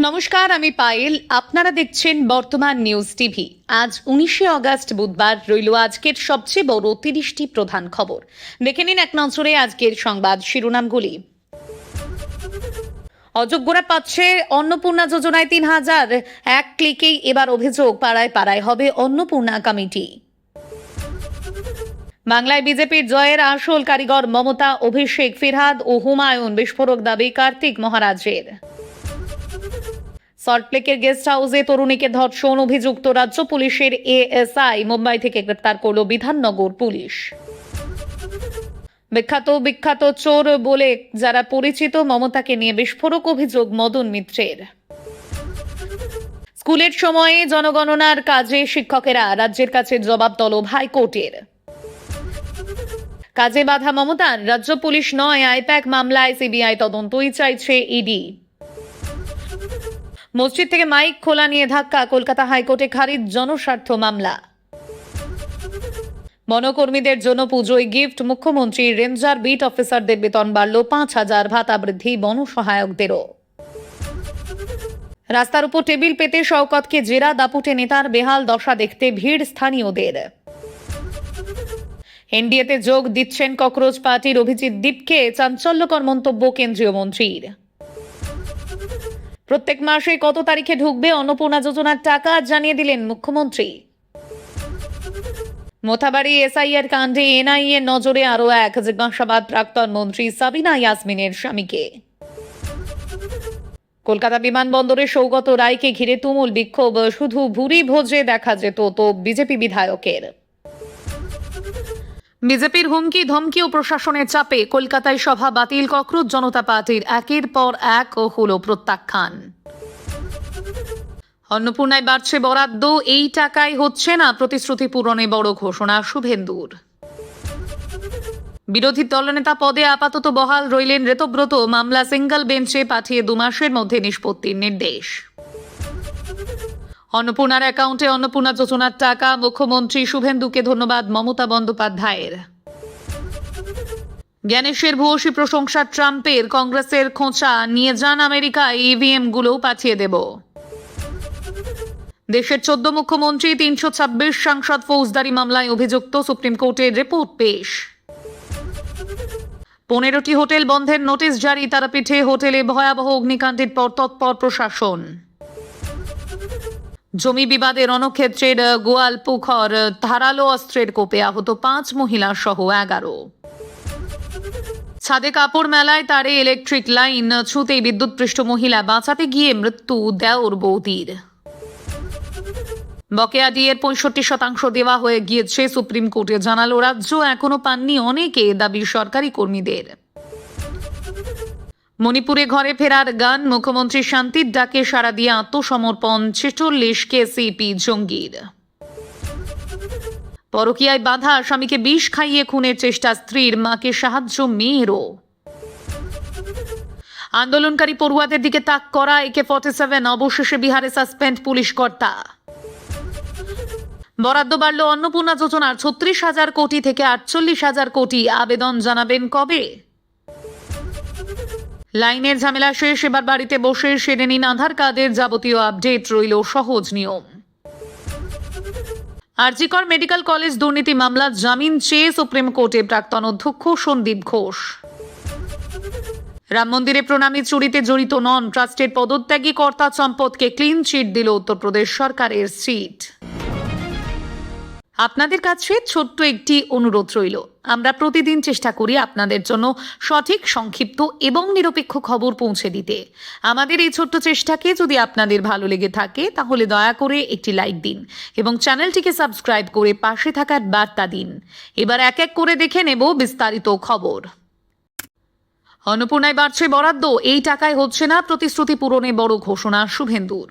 নমস্কার, আমি পায়েল। আপনারা দেখছেন বর্তমান নিউজ টিভি। আজ 19শে আগস্ট বুধবার রইল আজকের সবচেয়ে বড় 30টি প্রধান খবর। দেখে নিন এক নজরে আজকের সংবাদ শিরোনামগুলি। অযোগ্যরা পাচ্ছে অন্নপূর্ণা যোজনায় 3,000। এক ক্লিকেই এবার অভিযোগ পাড়ায় পাড়ায় হবে অন্নপূর্ণা কমিটি। বাংলায় বিজেপির জয়ের আসল কারিগর মমতা, অভিষেক, ফিরহাদ ও হুমায়ুন। বিস্ফোরক দাবি কার্তিক মহারাজের। সল্টলেকের গেস্ট হাউসে তরুণীকে ধর্ষণ অভিযুক্ত রাজ্য পুলিশের এএসআই মুম্বাই থেকে গ্রেপ্তার করল বিধাননগর পুলিশ। বিখ্যাত চোর বলে যারা পরিচিত মমতাকে নিয়ে বিস্ফোরক অভিযোগ মদন মিত্রের। স্কুলের সময়ে জনগণনার কাজে শিক্ষকেরা রাজ্যের কাছে জবাব তলব হাইকোর্টের। কাজে বাধা মমতার, রাজ্য পুলিশ নয় আইপ্যাক মামলায় সিবিআই তদন্তই চাইছে ইডি। মসজিদ থেকে মাইক খোলা নিয়ে ধাক্কা, কলকাতা হাইকোর্টে খারিজ জনস্বার্থ মামলা। বনকর্মীদের জন্য পুজোয় গিফট, মুখ্যমন্ত্রী রেঞ্জার বিট অফিসারদের বেতন বাড়ল 5,000, ভাতা বৃদ্ধি বন সহায়কদেরও। রাস্তার উপর টেবিল পেতে শওকতকে জেরা, দাপুটে নেতার বেহাল দশা দেখতে ভিড় স্থানীয়দের। এনডিএতে যোগ দিচ্ছেন ককরোচ পার্টির অভিজিৎ দীপকে, চাঞ্চল্যকর মন্তব্য কেন্দ্রীয় মন্ত্রীর। প্রত্যেক মাসে কত তারিখে ঢুকবে অন্নপূর্ণা যোজনার টাকা জানিয়ে দিলেন মুখ্যমন্ত্রী। মোথাবাড়ি এসআইআর কাণ্ডে এনআইএ নজরে আরও এক, জিজ্ঞাসাবাদ প্রাক্তন মন্ত্রী সাবিনা ইয়াসমিনের স্বামীকে। কলকাতা বিমানবন্দরে সৌগত রায়কে ঘিরে তুমুল বিক্ষোভ, শুধু ভুরি ভোজে দেখা যেত তো বিজেপি বিধায়কের। বিজেপির হুমকি ধমকি ও প্রশাসনের চাপে কলকাতায় সভা বাতিল ককরোচ জনতা পার্টির, একের পর এক হলো প্রত্যাখ্যান। অন্নপূর্ণায় বাড়ছে বরাদ্দ, এই টাকায় হচ্ছে না প্রতিশ্রুতি পূরণে বড় ঘোষণা শুভেন্দুর। বিরোধী দলনেতা পদে আপাতত বহাল রইলেন ঋতব্রত, মামলা সিঙ্গল বেঞ্চে পাঠিয়ে 2 মাসের মধ্যে নিষ্পত্তির নির্দেশ। অন্নপূর্ণার অ্যাকাউন্টে অন্নপূর্ণা যোজনার টাকা, মুখ্যমন্ত্রী শুভেন্দুকে ধন্যবাদ মমতা বন্দ্যোপাধ্যায়ের। জ্ঞানেশের ভূয়সী প্রশংসা ট্রাম্পের, কংগ্রেসের খোঁচা, নিয়ে যান আমেরিকায়, ইভিএম গুলোও পাঠিয়ে দেব। দেশের 14 মুখ্যমন্ত্রী, 326 সাংসদ ফৌজদারি মামলায় অভিযুক্ত, সুপ্রিম কোর্টের রিপোর্ট পেশ। 15টি হোটেল বন্ধের নোটিশ জারি, তারাপীঠে হোটেলে ভয়াবহ অগ্নিকাণ্ডের পর তৎপর প্রশাসন। জমি বিবাদে রণক্ষেত্রের গোয়ালপুখর, ধারালো অস্ত্রের কোপে আহত 5 মহিলা সহ 11। ছাদে কাপড় মেলায় তারে ইলেকট্রিক লাইন, ছুঁতেই বিদ্যুৎপৃষ্ট মহিলা, বাঁচাতে গিয়ে মৃত্যু দেওর বৌদির। বকেয়া ডিএর 65% দেওয়া হয়ে গিয়েছে, সুপ্রিম কোর্টে জানালো রাজ্য, এখনো পাননি অনেকে, দাবি সরকারি কর্মীদের। মণিপুরে ঘরে ফেরার গান, মুখ্যমন্ত্রী শান্তির ডাকে সাড়া দিয়ে আত্মসমর্পণ 46 কেসিপি জঙ্গির। পরকীয়ায় বাধা, স্বামীকে বিষ খাইয়ে খুনের চেষ্টা স্ত্রীর, মাকে সাহায্য মেয়েরও। আন্দোলনকারী পড়ুয়াদের দিকে তাক করা AK-47, অবশেষে বিহারে সাসপেন্ড পুলিশ কর্তা। বরাদ্দ বাড়ল অন্নপূর্ণা যোজনার 36,000 কোটি থেকে 48,000 কোটি, আবেদন জানাবেন কবে? লাইনের ঝামেলা শেষ, এবার বাড়িতে বসে সেরে নিন আধার কার্ডের যাবতীয় আপডেট, রইল সহজ নিয়ম। আরজিকর মেডিকেল কলেজ দুর্নীতি মামলা জামিন চেয়ে সুপ্রিম কোর্টে প্রাক্তন অধ্যক্ষ সন্দীপ ঘোষ। রাম মন্দিরে প্রণামী চুরিতে জড়িত নন ট্রাস্টের পদত্যাগী কর্তা চম্পতকে ক্লিন চিট দিল উত্তরপ্রদেশ সরকারের সিট। আপনাদের কাছে ছোট্ট একটি অনুরোধ রইল, আমরা প্রতিদিন চেষ্টা করি আপনাদের জন্য সঠিক, সংক্ষিপ্ত এবং নিরপেক্ষ খবর পৌঁছে দিতে। আমাদের এই ছোট্ট চেষ্টাকে যদি আপনাদের ভালো লেগে থাকে তাহলে দয়া করে একটি লাইক দিন এবং চ্যানেলটিকে সাবস্ক্রাইব করে পাশে থাকার বার্তা দিন। এবার এক এক করে দেখে নেব বিস্তারিত খবর। অন্নপূর্ণায় বাড়ছে বরাদ্দ, এই টাকায় হচ্ছে না প্রতিশ্রুতি পূরণে বড় ঘোষণা শুভেন্দুর।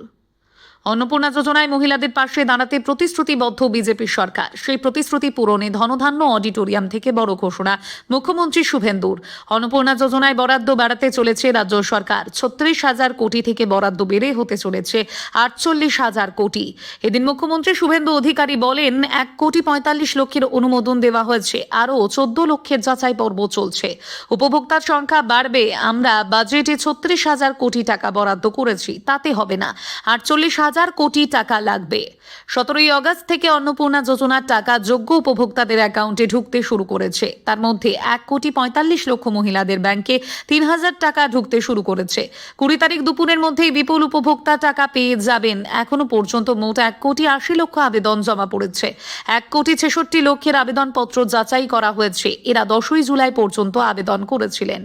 অন্নপূর্ণা যোজনায় মহিলাদের পাশে দাঁড়াতে প্রতিশ্রুতিবদ্ধ বিজেপি সরকার। সেই প্রতিশ্রুতি পূরণে ধনধান্য অডিটোরিয়াম থেকে বড় ঘোষণা মুখ্যমন্ত্রী শুভেন্দুর। অন্নপূর্ণা যোজনায় বরাদ্দ বাড়াতে চলেছে রাজ্য সরকার। 36,000 কোটি থেকে বরাদ্দ বেড়ে হতে চলেছে 48,000 কোটি। এদিন মুখ্যমন্ত্রী শুভেন্দু অধিকারী বলেন, 1,45,00,000 অনুমোদন দেওয়া হয়েছে, আরও 14 লক্ষের যাচাই পর্ব চলছে। উপভোক্তার সংখ্যা বাড়বে। আমরা বাজেটে 36,000 কোটি টাকা বরাদ্দ করেছি, তাতে হবে না, 48,000 কোটি টাকা লাগবে। 17ই আগস্ট থেকে অন্নপূর্ণা যোজনার টাকা যোগ্য উপভোক্তাদের অ্যাকাউন্টে ঢুকতে শুরু করেছে। তার মধ্যে 1,45,00,000 মহিলাদের ব্যাংকে 3,000 টাকা ঢুকতে শুরু করেছে। 20 তারিখ দুপুরের মধ্যেই বিপুল উপভোক্তা টাকা পেয়ে যাবেন। এখনো পর্যন্ত মোট 1,80,00,000 আবেদন জমা পড়েছে। 1,66,00,000 আবেদনপত্র যাচাই করা হয়েছে। এরা 10ই জুলাই পর্যন্ত আবেদন করেছিলেন।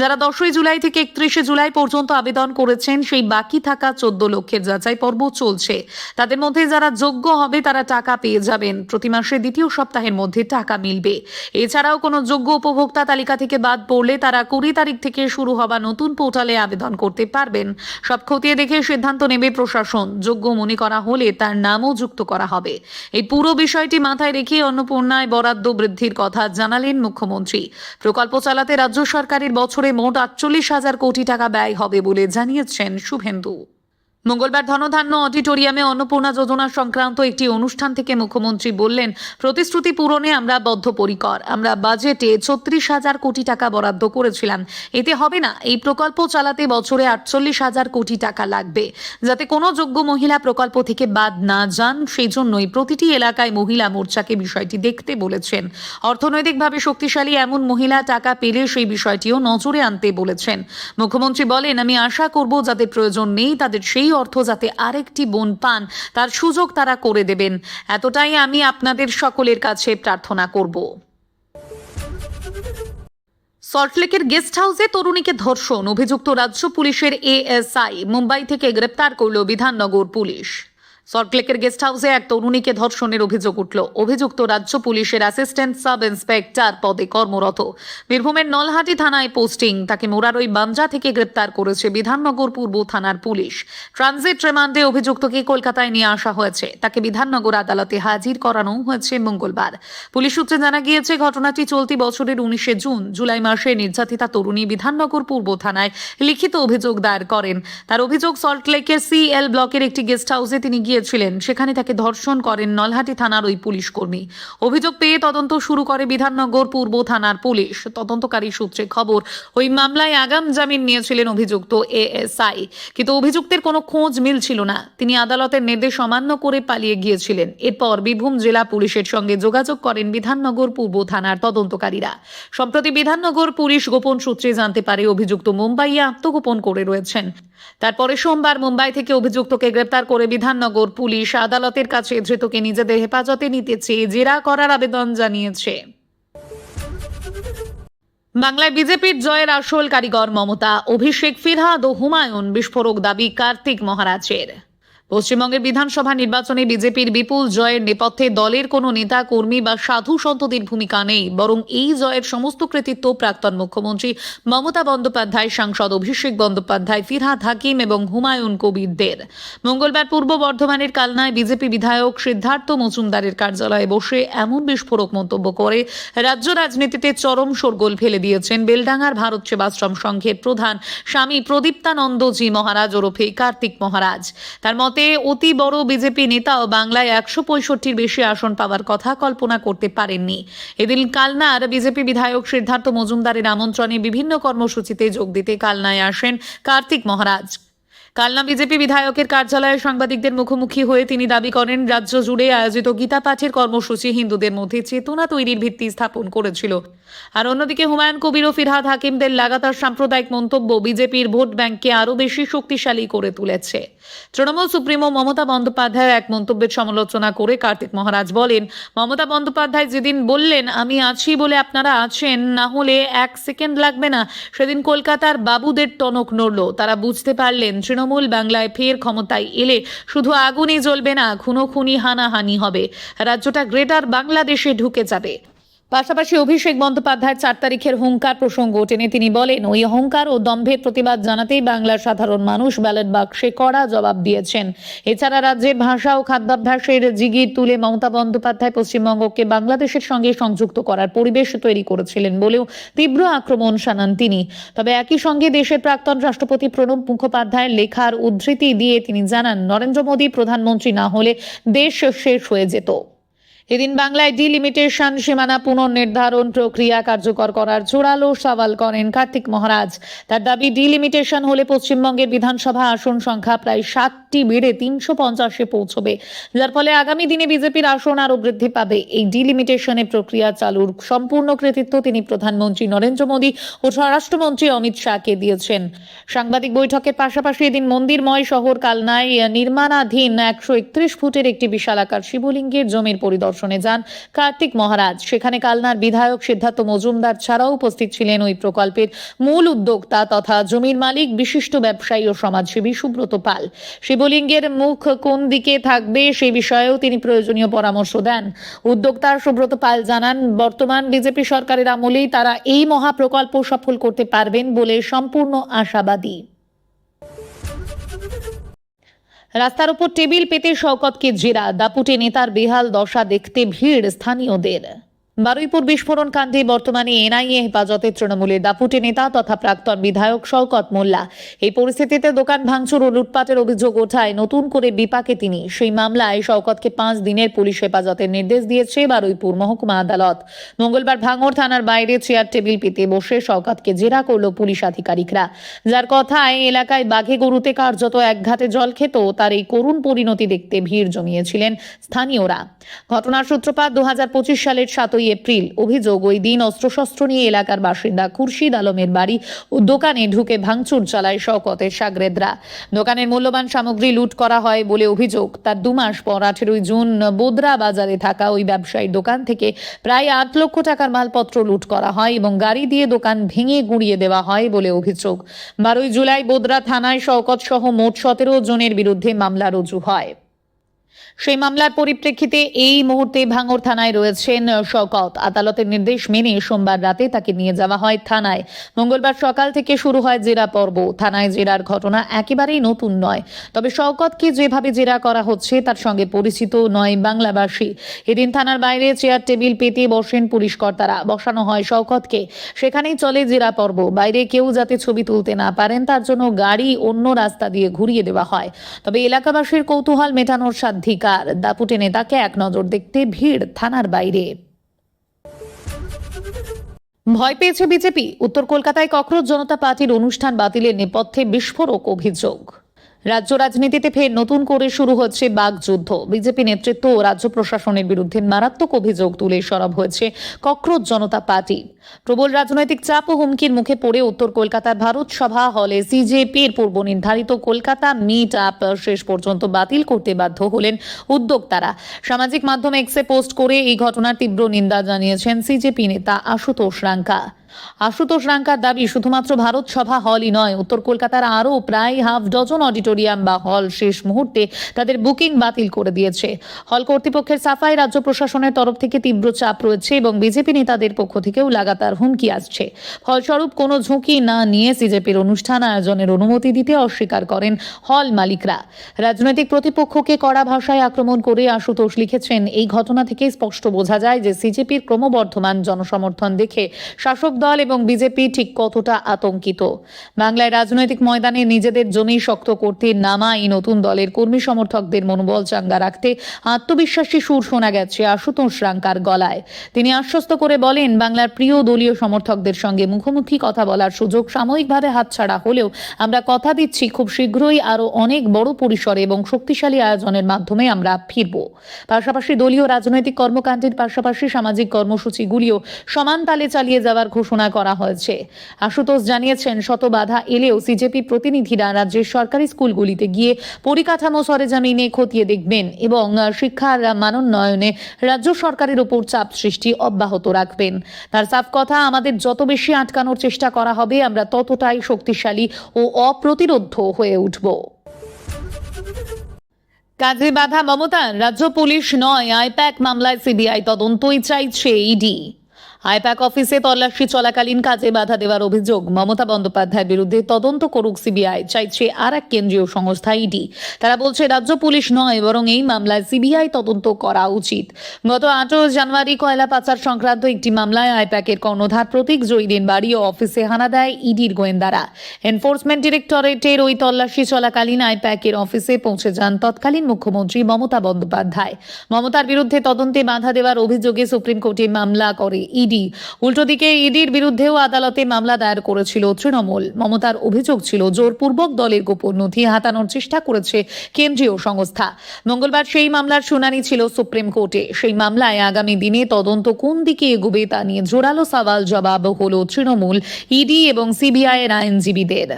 যারা 10ই জুলাই থেকে 31শে জুলাই পর্যন্ত আবেদন করেছেন, সেই বাকি থাকা 14 লক্ষের যাচাই পর্ব চলছে। তাদের মধ্যে যারা যোগ্য হবে তারা টাকা পেয়ে যাবেন। প্রতি মাসে দ্বিতীয় সপ্তাহের মধ্যে টাকা মিলবে। এছাড়াও কোনো যোগ্য উপভোক্তা তালিকা থেকে বাদ পড়লে তারা 20 তারিখ থেকে শুরু হওয়া নতুন পোর্টালে আবেদন করতে পারবেন। সব খতিয়ে দেখে সিদ্ধান্ত নেবে প্রশাসন। যোগ্য মনে করা হলে তার নামও যুক্ত করা হবে। এই পুরো বিষয়টি মাথায় রেখে অন্নপূর্ণায় বরাদ্দ বৃদ্ধির কথা জানালেন মুখ্যমন্ত্রী। প্রকল্প চালাতে রাজ্য সরকারের বছরে মোট 48,000 কোটি টাকা ব্যয় হবে বলে জানিয়েছেন শুভেন্দু। মঙ্গলবার ধনধান্য অডিটোরিয়ামে অন্নপূর্ণা যোজনা সংক্রান্ত একটি অনুষ্ঠান থেকে মুখ্যমন্ত্রী বললেন, প্রতিশ্রুতি পূরণে আমরা বদ্ধপরিকর। আমরা বাজেটে 36,000 কোটি টাকা বরাদ্দ করেছিলাম, এতে হবে না। এই প্রকল্প চালাতে বছরে 48,000 কোটি টাকা লাগবে। যাতে কোনো যোগ্য মহিলা প্রকল্প থেকে বাদ না যান, সেই জন্যই প্রতিটি এলাকায় মহিলা মোর্চাকে বিষয়টি দেখতে বলেছেন। অর্থনৈতিকভাবে শক্তিশালী এমন মহিলা টাকা পেলে সেই বিষয়টিও নজরে আনতে বলেছেন। মুখ্যমন্ত্রী বলেন, আমি আশা করব যাদের প্রয়োজন নেই তাদের সেই অর্থ যাতে আরেকটি বোন পান, তার সুযোগ তারা করে দেবেন। এতটাই আমি আপনাদের সকলের কাছে প্রার্থনা করব। সল্টলেকের গেস্ট হাউসে তরুণীকে ধর্ষণ, অভিযুক্ত রাজ্য পুলিশের এএসআই মুম্বাই থেকে গ্রেপ্তার করল বিধাননগর পুলিশ। সল্টলেকের গেস্ট হাউসে এক তরুণীকে ধর্ষণের অভিযোগ উঠল। অভিযুক্ত রাজ্য পুলিশের অ্যাসিস্ট্যান্ট সাব ইন্সপেক্টর পদে কর্মরত। বীরভূমের নলহাটি থানায় পোস্টিং। তাকে মোরারই বাঞ্জা থেকে গ্রেপ্তার করেছে বিধাননগর পূর্ব থানার পুলিশ। ট্রানজিট রিমান্ডে অভিযুক্তকে কলকাতায় নিয়ে আসা হয়েছে। তাকে বিধাননগর আদালতে হাজির করানো হয়েছে মঙ্গলবার। পুলিশ সূত্রে জানা গিয়েছে, ঘটনাটি চলতি বছরের 19শে জুন। জুলাই মাসে নির্যাতিতা তরুণী বিধাননগর পূর্ব থানায় লিখিত অভিযোগ দায়ের করেন। তার অভিযোগ, সল্টলেকের সিএল ব্লকের একটি গেস্ট হাউসে তিনি গিয়েছিলেন। সেখানে তাকে ধর্ষণ করেন নলহাটি থানার ওই পুলিশ কর্মী। অভিযোগ পেয়ে তদন্ত শুরু করে বিধাননগর পূর্ব থানার পুলিশ। তদন্তকারী সূত্রে খবর, ওই মামলায় আগাম জামিন নিয়েছিলেন অভিযুক্ত এএসআই, কিন্তু অভিযুক্তের কোনো খোঁজ মিলছিল না। তিনি আদালতের নির্দেশ অমান্য করে পালিয়ে গিয়েছিলেন। এরপর বীরভূম জেলা পুলিশের সঙ্গে যোগাযোগ করেন বিধাননগর পূর্ব থানার তদন্তকারীরা। সম্প্রতি বিধাননগর পুলিশ গোপন সূত্রে জানতে পারে অভিযুক্ত মুম্বাইয়ে আত্মগোপন করে রয়েছেন। তারপরে সোমবার মুম্বাই থেকে অভিযুক্তকে গ্রেপ্তার করে বিধাননগর পুলিশ আদালতের কাছে ধৃতকে নিজেদের হেফাজতে নিতে চেয়ে জেরা করার আবেদন জানিয়েছে। বাংলায় বিজেপির জয়ের আসল কারিগর মমতা। অভিষেক, ফিরহাদ ও হুমায়ুন বিস্ফোরক দাবি কার্তিক মহারাজের। পশ্চিমবঙ্গের বিধানসভা নির্বাচনে বিজেপির বিপুল জয়ের নেপথ্যে দলের কোনো নেতা কর্মী বা সাধু সন্তদের ভূমিকা নেই, বরং এই জয়ের সমস্ত কৃতিত্ব প্রাক্তন মুখ্যমন্ত্রী মমতা বন্দ্যোপাধ্যায়, সাংসদ অভিষেক বন্দ্যোপাধ্যায়, ফিরহাদ হাকিম এবং হুমায়ুন কবিরদের। মঙ্গলবার পূর্ব বর্ধমানের কালনায় বিজেপি বিধায়ক সিদ্ধার্থ মজুমদারের কার্যালয়ে বসে এমন বিস্ফোরক মন্তব্য করে রাজ্য রাজনীতিতে চরম শোরগোল ফেলে দিয়েছেন বেলডাঙ্গার ভারত সেবাশ্রম সংঘের প্রধান স্বামী প্রদীপ্তানন্দজি মহারাজ ওরফে কার্তিক মহারাজ। তার মতে, অতি বড় বিজেপি নেতাও বাংলায় 165-র বেশি আসন পাওয়ার কথা কল্পনা করতে পারেননি। এদিন কালনার বিজেপি বিধায়ক সিদ্ধার্থ মজুমদারের আমন্ত্রণে বিভিন্ন কর্মসূচিতে যোগ দিতে কালনায় আসেন কার্তিক মহারাজ। কালনা বিজেপি বিধায়কের কার্যালয়ে সাংবাদিকদের মুখোমুখি হয়ে তিনি দাবি করেন, রাজ্য জুড়ে আয়োজিত গীতা পাঠের কর্মসূচি হিন্দুদের মধ্যে চেতনা তৈরির ভিত্তি স্থাপন করেছিল। আর অন্যদিকে হুমায়ুন কবির ও ফিরহাদ হাকিমদের লাগাতার সাম্প্রদায়িক মন্তব্য বিজেপির ভোট ব্যাংককে আরও বেশি শক্তিশালী করে তুলেছে। তৃণমূল সুপ্রিমো মমতা বন্দ্যোপাধ্যায়ের এক মন্তব্যের সমালোচনা করে কার্তিক মহারাজ বলেন, মমতা বন্দ্যোপাধ্যায় যেদিন বললেন আমি আছি বলে আপনারা আছেন, না হলে 1 সেকেন্ড লাগবে না, সেদিন কলকাতার বাবুদের টনক নড়ল। তারা বুঝতে পারলেন তৃণমূল বাংলায় ফের ক্ষমতায় এলে শুধু আগুনই জ্বলবে না, খুনোখুনি হানাহানি হবে, রাজ্যটা গ্রেটার বাংলাদেশে ঢুকে যাবে। পাশাপাশি অভিষেক বন্দ্যোপাধ্যায়ের 4 তারিখের হুঙ্কার প্রসঙ্গ টেনে তিনি বলেন, ওই অহংকার ও দম্ভের প্রতিবাদ জানাতেই বাংলার সাধারণ মানুষ ব্যালট বাক্সে কড়া জবাব দিয়েছেন। এছাড়া রাজ্যের ভাষা ও খাদ্যাভ্যাসের জিগির তুলে মমতা বন্দ্যোপাধ্যায় পশ্চিমবঙ্গকে বাংলাদেশের সঙ্গে সংযুক্ত করার পরিবেশ তৈরি করেছিলেন বলেও তীব্র আক্রমণ শানান তিনি। তবে একই সঙ্গে দেশের প্রাক্তন রাষ্ট্রপতি প্রণব মুখোপাধ্যায়ের লেখার উদ্ধৃতি দিয়ে তিনি জানান, নরেন্দ্র মোদী প্রধানমন্ত্রী না হলে দেশ শেষ হয়ে যেত। এদিন বাংলায় ডিলিমিটেশন সীমানা পুনর্নির্ধারণ প্রক্রিয়া কার্যকর করার জোরালো সওয়াল করেন কার্তিক মহারাজ। তার দাবি, ডিলিমিটেশন হলে পশ্চিমবঙ্গের বিধানসভা আসন সংখ্যা প্রায় 60টি বেড়ে 350-এ পৌঁছবে, যার ফলে আগামী দিনে বিজেপির আসন আরও বৃদ্ধি পাবে। এই ডিলিমিটেশনের প্রক্রিয়া চালুর সম্পূর্ণ কৃতিত্ব তিনি প্রধানমন্ত্রী নরেন্দ্র মোদী ও স্বরাষ্ট্রমন্ত্রী অমিত শাহকে দিয়েছেন। সাংবাদিক বৈঠকের পাশাপাশি এদিন মন্দিরময় শহর কালনায় নির্মাণাধীন 131 ফুটের একটি বিশালাকার শিবলিঙ্গের জমির পরিদর্শনে যান কার্তিক মহারাজ। সেখানে কালনার বিধায়ক সিদ্ধার্থ মজুমদার ছাড়াও উপস্থিত ছিলেন ওই প্রকল্পের মূল উদ্যোক্তা তথা জমির মালিক বিশিষ্ট ব্যবসায়ী ও সমাজসেবী সুব্রত পাল। শিবলিঙ্গের মুখ কোন দিকে থাকবে সেই বিষয়েও তিনি প্রয়োজনীয় পরামর্শ দেন। উদ্যোক্তা সুব্রত পাল জানান, বর্তমান বিজেপি সরকারের আমলেই তারা এই মহাপ্রকল্প সফল করতে পারবেন বলে সম্পূর্ণ আশাবাদী। রাস্তার উপর টেবিল পেতে শওকতকে জেরা, দাপুটে নেতার বেহাল দশা দেখতে ভিড় স্থানীয়দের। বারুইপুর বিস্ফোরণ কাণ্ডে বর্তমানে এনআইএ হেফাজতে তৃণমূলের দাপুটে নেতা তথা প্রাক্তন বিধায়ক শওকত মোল্লা। এই পরিস্থিতিতে দোকান ভাঙচুর ও লুটপাটের অভিযোগ ওঠায় নতুন করে বিপাকে তিনি। সেই মামলায় শওকতকে 5 দিনের পুলিশ হেফাজতের নির্দেশ দিয়েছে বারুইপুর মহকুমা আদালত। মঙ্গলবার ভাঙড় থানার বাইরে চেয়ার টেবিল পেতে বসে শওকতকে জেরা করল পুলিশ আধিকারিকরা। যার কথায় এলাকায় বাঘে গরুতে কার্যত একঘাটে জল খেত, তার এই করুণ পরিণতি দেখতে ভিড় জমিয়েছিলেন স্থানীয়রা। ঘটনার সূত্রপাত 2025 সালের 7 এপ্রিল। অভিযোগ, ওই দিন অস্ত্রশস্ত্র নিয়ে এলাকার বাসিন্দা খুরশিদ আলমের বাড়ি ও দোকানে ঢুকে ভাঙচুর চালায় শওকতের শাগরেদরা। দোকানের মূল্যবান সামগ্রী লুট করা হয় বলে অভিযোগ। তার 2 মাস পর 18 জুন বোদরা বাজারে থাকা ওই ব্যবসায়ীর দোকান থেকে প্রায় 8 লক্ষ টাকার মালপত্র লুট করা হয় এবং গাড়ি দিয়ে দোকান ভেঙে গুঁড়িয়ে দেওয়া হয় বলে অভিযোগ। 12 জুলাই বোদরা থানায় শওকত সহ মোট 17 জনের বিরুদ্ধে মামলা রুজু হয়। সেই মামলার পরিপ্রেক্ষিতে এই মুহূর্তে ভাঙড় থানায় রয়েছেন শওকত। আদালতের নির্দেশ মেনে সোমবার রাতে তাকে নিয়ে যাওয়া হয় থানায়। মঙ্গলবার সকাল থেকে শুরু হয় জেরা পর্ব। থানায় জেরার ঘটনা একেবারেই নতুন নয়, তবে শওকতকে যেভাবে জেরা করা হচ্ছে তার সঙ্গে পরিচিত নয় বাংলাবাসী। এদিন থানার বাইরে চেয়ার টেবিল পেতে বসেন পুলিশ কর্তারা। বসানো হয় শওকতকে, সেখানেই চলে জেরা পর্ব। বাইরে কেউ যাতে ছবি তুলতে না পারেন তার জন্য গাড়ি অন্য রাস্তা দিয়ে ঘুরিয়ে দেওয়া হয়। তবে এলাকাবাসীর কৌতূহল মেটানোর সাধ্ধিকার দাপুটে নেতাকে এক নজর দেখতে ভিড় থানার বাইরে। ভয় পেয়েছে বিজেপি। উত্তর কলকাতায় ককরোচ জনতা পার্টির অনুষ্ঠান বাতিলের নেপথ্যে বিস্ফোরক অভিযোগ। রাজ্য রাজনীতিতে ফের নতুন করে শুরু হচ্ছে বাকযুদ্ধ। বিজেপি নেতৃত্ব ও রাজ্য প্রশাসনের বিরুদ্ধে মারাত্মক অভিযোগ তুলে সরব হয়েছে ককরোচ জনতা পার্টি। প্রবল রাজনৈতিক চাপ ও হুমকির মুখে পড়ে উত্তর কলকাতার ভারত সভা হলে সিজেপির পূর্ব নির্ধারিত কলকাতা মিট আপ শেষ পর্যন্ত বাতিল করতে বাধ্য হলেন উদ্যোক্তারা। সামাজিক মাধ্যমে এক্সে পোস্ট করে এই ঘটনার তীব্র নিন্দা জানিয়েছেন সিজেপি নেতা আশুতোষ রাঙ্কা। আশুতোষ রাঙ্কার দাবি, শুধুমাত্র ভারত সভা হলই নয়, উত্তর কলকাতার আরও প্রায় হাফ ডজন অডিটোরিয়াম বা হল শেষ মুহূর্তে তাদের বুকিং বাতিল করে দিয়েছে। হল কর্তৃপক্ষের সাফাই রাজ্য প্রশাসনের তরফ থেকে তীব্র চাপ রয়েছে এবং বিজেপি নেতাদের পক্ষ থেকেও লাগাতার হুমকি আসছে। ফলস্বরূপ কোনো ঝুঁকি না নিয়ে সিজেপির অনুষ্ঠান আয়োজনের অনুমতি দিতে অস্বীকার করেন হল মালিকরা। রাজনৈতিক প্রতিপক্ষকে কড়া ভাষায় আক্রমণ করে আশুতোষ লিখেছেন, এই ঘটনা থেকে স্পষ্ট বোঝা যায় যে সিজেপির ক্রমবর্ধমান জনসমর্থন দেখে শাসক দল এবং বিজেপি ঠিক কতটা আতঙ্কিত। বাংলায় রাজনৈতিক ময়দানে নিজেদের জমি শক্ত করতে নামা এই নতুন দলের কর্মী সমর্থকদের মনোবল চাঙ্গা রাখতে আত্মবিশ্বাসী সুর শোনা গেছে আশুতোষ রাঙ্কার গলায়। তিনি আশ্বস্ত করে বলেন, বাংলার প্রিয় দলীয় সমর্থকদের সঙ্গে মুখোমুখি কথা বলার সুযোগ সাময়িকভাবে হাতছাড়া হলেও আমরা কথা দিচ্ছি খুব শীঘ্রই আরও অনেক বড় পরিসরে এবং শক্তিশালী আয়োজনের মাধ্যমে আমরা ফিরব। পাশাপাশি দলীয় রাজনৈতিক কর্মকাণ্ডের পাশাপাশি সামাজিক কর্মসূচিগুলিও সমান তালে চালিয়ে যাওয়ার ঘোষণা করা হয়েছে। আশুতোষ জানিয়েছেন, শত বাধা এলেও সিজেপি প্রতিনিধিরা রাজ্যের সরকারি স্কুলগুলিতে গিয়ে পরিকাঠামো সরেজমিনে খতিয়ে দেখবেন এবং শিক্ষার মানোন্নয়নে রাজ্য সরকারের উপর চাপ সৃষ্টি অব্যাহত রাখবেন। তার সাফ কথা, আমাদের যত বেশি আটকানোর চেষ্টা করা হবে আমরা ততটাই শক্তিশালী ও অপ্রতিরোধ্য হয়ে উঠব। কাজে বাধা মমতার। রাজ্য পুলিশ নয়, আইপ্যাক মামলায় সিবিআই তদন্তই চাইছে ইডি। আইপ্যাক অফিসে তল্লাশি চলাকালীন কাজে বাধা দেওয়ার অভিযোগ, মমতা বন্দ্যোপাধ্যায়ের বিরুদ্ধে তদন্ত করুক সিবিআই, চাইছে আর এক কেন্দ্রীয় সংস্থা ইডি। তারা বলছে রাজ্য পুলিশ নয়, বরং এই মামলায় সিবিআই তদন্ত করা উচিত। গত 8 জানুয়ারি কয়লা পাচার সংক্রান্ত একটি মামলায় আইপ্যাকের কর্ণধার প্রতীক জৈনের বাড়ি ও অফিসে হানা দেয় ইডির গোয়েন্দারা। এনফোর্সমেন্ট ডিরেক্টরেটের ওই তল্লাশি চলাকালীন আইপ্যাকের অফিসে পৌঁছে যান তৎকালীন মুখ্যমন্ত্রী মমতা বন্দ্যোপাধ্যায়। মমতার বিরুদ্ধে তদন্তে বাধা দেওয়ার অভিযোগে সুপ্রিম কোর্টে মামলা করে ইডি। উল্টো দিকে ইডির বিরুদ্ধেও আদালতে মামলা দায়ের করেছিল তৃণমূল। মমতার অভিযোগ ছিল জোরপূর্বক দলের গোপন নথি হাতানোর চেষ্টা করেছে কেন্দ্রীয় সংস্থা। মঙ্গলবার সেই মামলার শুনানি ছিল সুপ্রিম কোর্টে। সেই মামলায় আগামী দিনে তদন্ত কোন দিকে এগোবে তা নিয়ে জোরালো সওয়াল জবাব হলো তৃণমূল, ইডি এবং সিবিআই এর আইনজীবীদের।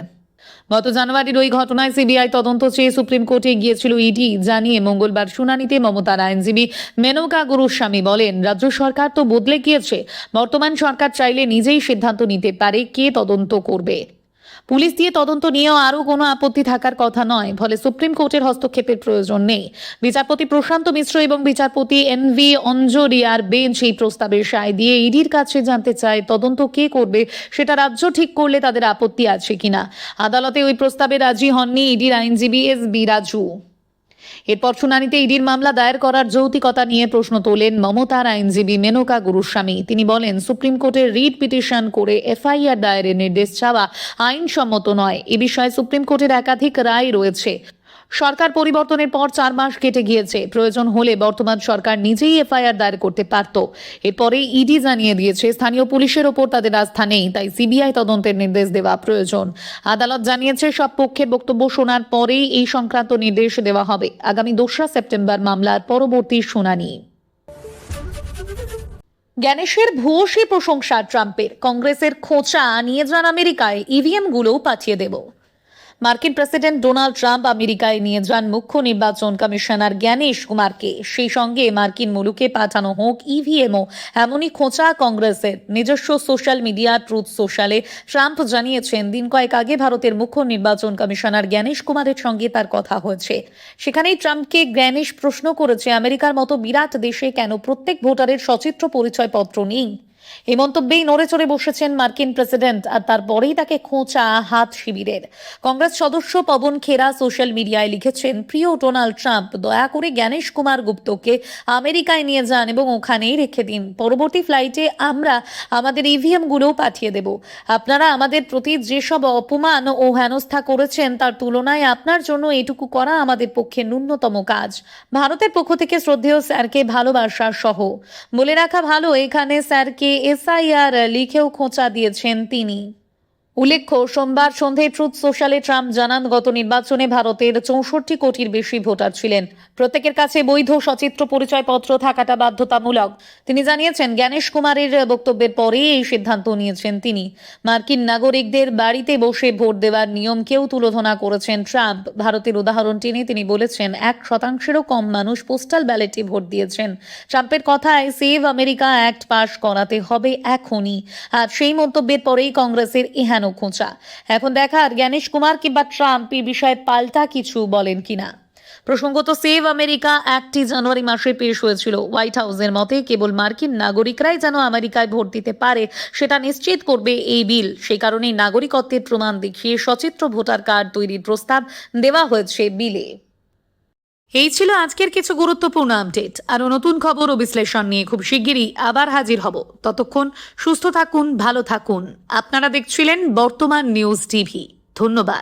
গত জানুয়ারির ওই ঘটনায় সিবিআই তদন্ত চেয়ে সুপ্রিম কোর্টে গিয়েছিল ইডি, জানিয়ে মঙ্গলবার শুনানিতে মমতার আইনজীবী মেনকা গুরুস্বামী বলেন, রাজ্য সরকার তো বদলে গিয়েছে, বর্তমান সরকার চাইলে নিজেই সিদ্ধান্ত নিতে পারে কে তদন্ত করবে। পুলিশ দিয়ে তদন্ত নিয়েও আরও কোনো আপত্তি থাকার কথা নয়, ফলে সুপ্রিম কোর্টের হস্তক্ষেপের প্রয়োজন নেই। বিচারপতি প্রশান্ত মিশ্র এবং বিচারপতি এনভি অঞ্জরিয়ার বেঞ্চ এই প্রস্তাবের সায় দিয়ে ইডির কাছে জানতে চায় তদন্ত কে করবে সেটা রাজ্য ঠিক করলে তাদের আপত্তি আছে কিনা। আদালতে ওই প্রস্তাবে রাজি হননি ইডির আইনজীবী এস.বি. রাজু। এরপর শুনানিতে ইডির মামলা দায়ের করার যৌক্তিকতা নিয়ে প্রশ্ন তোলেন মমতার আইনজীবী মেনকা গুরুস্বামী। তিনি বলেন, সুপ্রিম কোর্টের রিট পিটিশন করে এফআইআর দায়েরের নির্দেশ চাওয়া আইনসম্মত নয়। এ বিষয়ে সুপ্রিম কোর্টের একাধিক রায় রয়েছে। সরকার পরিবর্তনের পর 4 মাস কেটে গিয়েছে। প্রয়োজন হলে বর্তমান সরকার নিজেই এফআইআর দায়ের করতে পারত। এরপরে ইডি জানিয়ে দিয়েছে স্থানীয় পুলিশের ওপর তাদের আস্থা নেই, তাই সিবিআই তদন্তের নির্দেশ দেওয়া প্রয়োজন। আদালত জানিয়েছে সব পক্ষের বক্তব্য শোনার পরেই এই সংক্রান্ত নির্দেশ দেওয়া হবে। আগামী 2 সেপ্টেম্বর মামলার পরবর্তী শুনানি। জ্ঞানেশের ভূয়সী প্রশংসা ট্রাম্পের, কংগ্রেসের খোঁচা, নিয়ে যান আমেরিকায়, ইভিএম গুলোও পাঠিয়ে দেব। মার্কিন প্রেসিডেন্ট ডোনাল্ড ট্রাম্প আমেরিকায় নিয়ে যান মুখ্য নির্বাচন কমিশনার জ্ঞানেশ কুমারকে। সেই সঙ্গে মার্কিন মুলুকে পাঠানো হোক ইভিএমও, এমনই খোঁচা কংগ্রেসের। নিজস্ব সোশ্যাল মিডিয়া ট্রুথ সোশ্যালে ট্রাম্প জানিয়েছেন, দিন কয়েক আগে ভারতের মুখ্য নির্বাচন কমিশনার জ্ঞানেশ কুমারের সঙ্গে তার কথা হয়েছে। সেখানেই ট্রাম্পকে জ্ঞানেশ প্রশ্ন করেছে, আমেরিকার মতো বিরাট দেশে কেন প্রত্যেক ভোটারের সচিত্র পরিচয়পত্র নেই। এই মন্তব্যেই নড়ে চড়ে বসেছেন মার্কিন প্রেসিডেন্ট, আর তারপরেই তাকে খোঁচা হাত শিবিরের। কংগ্রেস সদস্য পবন খেরা সোশ্যাল মিডিয়ায় লিখেছেন, প্রিয় ডোনাল্ড ট্রাম্প, দয়া করে জ্ঞানেশ কুমার গুপ্তকে আমেরিকায় নিয়ে যান এবং ওখানেই রেখে দিন। পরবর্তী ফ্লাইটে আমরা আমাদের ইভিএম গুলোও পাঠিয়ে দেব। আপনারা আমাদের প্রতি যেসব অপমান ও হেনস্থা করেছেন তার তুলনায় আপনার জন্য এটুকু করা আমাদের পক্ষে ন্যূনতম কাজ। ভারতের পক্ষ থেকে শ্রদ্ধেয় স্যারকে ভালোবাসা সহ। বলে রাখা ভালো, এখানে স্যারকে এসআইআর লিখেও খোঁচা দিয়েছেন তিনি। উল্লেখ্য, সোমবার সন্ধ্যায় ট্রুথ সোশ্যালে ট্রাম্প জানান, গত নির্বাচনে ভারতের 64 কোটির বেশি ভোটার ছিলেন। প্রত্যেকের কাছে বৈধ সচিত্র পরিচয়পত্র থাকাটা বাধ্যতামূলক। তিনি জানিয়েছেন, জ্ঞানেশ কুমারের বক্তব্যের পরেই এই সিদ্ধান্ত নিয়েছেন তিনি। মার্কিন নাগরিকদের বাড়িতে বসে ভোট দেওয়ার নিয়মকেও তুলোধনা করেছেন ট্রাম্প। ভারতের উদাহরণ টেনে তিনি বলেছেন, 1%-ও কম মানুষ পোস্টাল ব্যালটে ভোট দিয়েছেন। ট্রাম্পের কথায় সেভ আমেরিকা অ্যাক্ট পাশ করাতে হবে এখনই। আর সেই মন্তব্যের পরেই কংগ্রেসের ইহান খোঁচা। এখন দেখার জ্ঞানেশ কুমার কিংবা ট্রাম্প এই বিষয়ে পাল্টা কিছু বলেন কিনা। প্রসঙ্গত, সেভ আমেরিকা অ্যাক্টটি জানুয়ারি মাসে পেশ হয়েছিল। হোয়াইট হাউসের মতে, কেবল মার্কিন নাগরিকরাই যেন আমেরিকায় ভোট দিতে পারে সেটা নিশ্চিত করবে এই বিল। সেই কারণেই নাগরিকত্বের প্রমাণ দেখিয়ে সচিত্র ভোটার কার্ড তৈরির প্রস্তাব দেওয়া হয়েছে বিলে। এই ছিল আজকের কিছু গুরুত্বপূর্ণ আপডেট। আরও নতুন খবর ও বিশ্লেষণ নিয়ে খুব শিগগিরই আবার হাজির হব। ততক্ষণ সুস্থ থাকুন, ভালো থাকুন। আপনারা দেখছিলেন বর্তমান নিউজ টিভি। ধন্যবাদ।